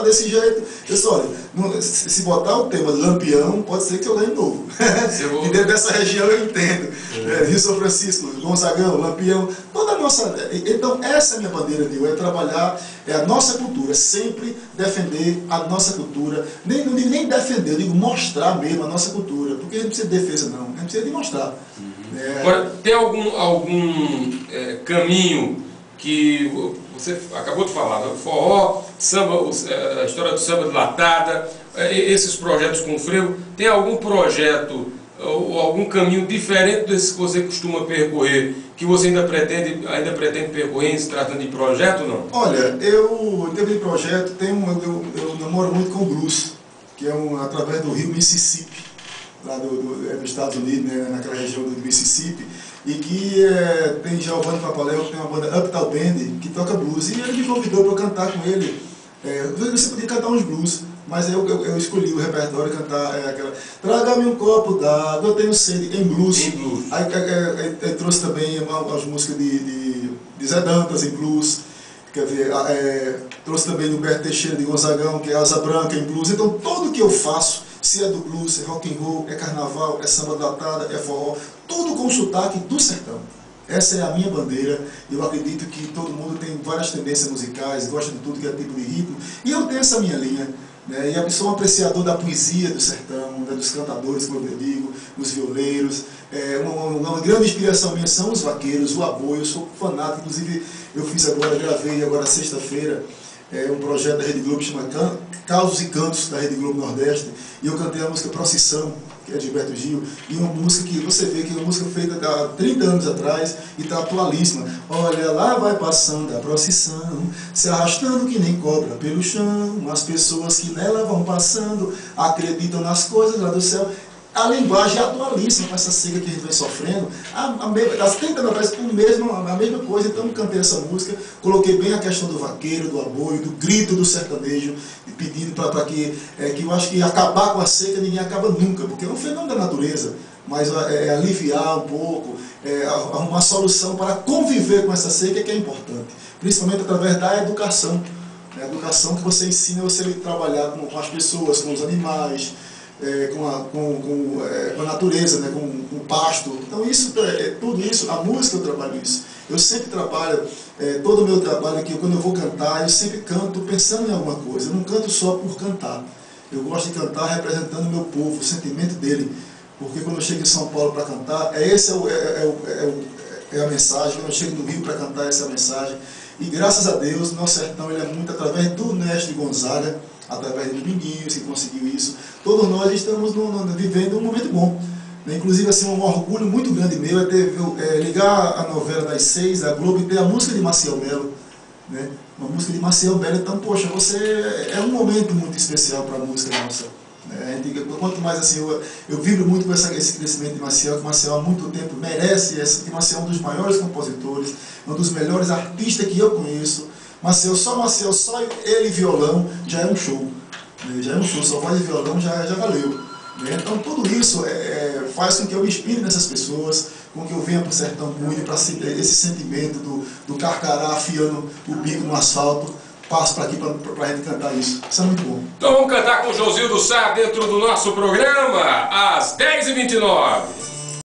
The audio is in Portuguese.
desse jeito. Eu disse, olha, se botar o tema Lampião, pode ser que eu ganhe de novo. E dentro dessa região eu entendo. Rio São Francisco, Gonzagão, Lampião, toda a nossa... Então essa é a minha bandeira, Nil, é trabalhar a nossa cultura, sempre defender a nossa cultura. Nem defender, eu digo mostrar mesmo a nossa cultura, porque a gente não precisa de defesa não, a gente precisa de mostrar. Agora, tem algum caminho que você acabou de falar, né? Forró, samba, a história do samba de latada, esses projetos com frevo, tem algum projeto ou algum caminho diferente desse que você costuma percorrer, que você ainda pretende percorrer se tratando de projeto ou não? Olha, eu em termos de projeto, eu namoro muito com o blues, que é através do rio Mississippi, lá dos Estados Unidos, né, naquela região do Mississippi, e que tem Giovanni Papaléu, que tem uma banda Uptown Band, que toca blues, e ele me convidou para eu cantar com ele. Você podia cantar uns blues, mas eu escolhi o repertório e cantar aquela Traga-me um copo d'água, eu tenho sede, em blues. Aí trouxe também as músicas de Zé Dantas em blues, quer dizer, trouxe também do Humberto Teixeira de Gonzagão, que é Asa Branca em blues. Então tudo que eu faço, se é do blues, é rock and roll, é carnaval, é samba latada, é forró, tudo com sotaque do sertão. Essa é a minha bandeira. Eu acredito que todo mundo tem várias tendências musicais, gosta de tudo que é tipo de ritmo, e eu tenho essa minha linha, né? E eu sou um apreciador da poesia do sertão, né? Dos cantadores, como eu digo, dos violeiros. Uma grande inspiração minha são os vaqueiros, o aboio. Eu sou fanático, inclusive eu gravei agora sexta-feira um projeto da Rede Globo que chama Causos e Cantos, da Rede Globo Nordeste, e eu cantei a música Procissão, que é de Gilberto Gil, e uma música que você vê que é uma música feita há 30 anos atrás e está atualíssima. Olha lá vai passando a procissão, se arrastando que nem cobra pelo chão, as pessoas que nela vão passando acreditam nas coisas lá do céu. A linguagem é atualíssima com essa seca que a gente vem sofrendo. Há 30 anos atrás, a mesma coisa, então eu cantei essa música, coloquei bem a questão do vaqueiro, do aboio, do grito do sertanejo, pedindo para que eu acho que acabar com a seca ninguém acaba nunca, porque é um fenômeno da natureza, mas aliviar um pouco, arrumar solução para conviver com essa seca que é importante, principalmente através da educação. A educação que você ensina você a trabalhar com as pessoas, com os animais, com a natureza, né, com o pasto. Então tudo isso, a música eu trabalho isso. Eu sempre trabalho, todo o meu trabalho aqui, quando eu vou cantar, eu sempre canto pensando em alguma coisa. Eu não canto só por cantar. Eu gosto de cantar representando o meu povo, o sentimento dele. Porque quando eu chego em São Paulo para cantar, é a mensagem. Quando eu chego no Rio para cantar, essa é a mensagem. E graças a Deus, nosso sertão ele é muito através do mestre Gonzaga, através do Dominguinhos, que conseguiu isso. Todos nós estamos vivendo um momento bom. Inclusive, assim, um orgulho muito grande meu é ligar a novela das 6 da Globo e ter a música de Maciel Melo, né? Uma música de Maciel Melo. Então, poxa, é um momento muito especial para a música nossa. Quanto mais assim, eu vibro muito com esse crescimento de Maciel, que Maciel há muito tempo merece que Maciel é um dos maiores compositores, um dos melhores artistas que eu conheço. Maciel, só ele e violão já é um show. Já é um show, só voz e violão já valeu. Então tudo isso faz com que eu me inspire nessas pessoas, com que eu venha para o sertão muito, para esse sentimento do carcará afiando o bico no asfalto. Passo para aqui para a gente cantar isso. Isso é muito bom. Então vamos cantar com o Josildo Sá dentro do nosso programa, às 10h29.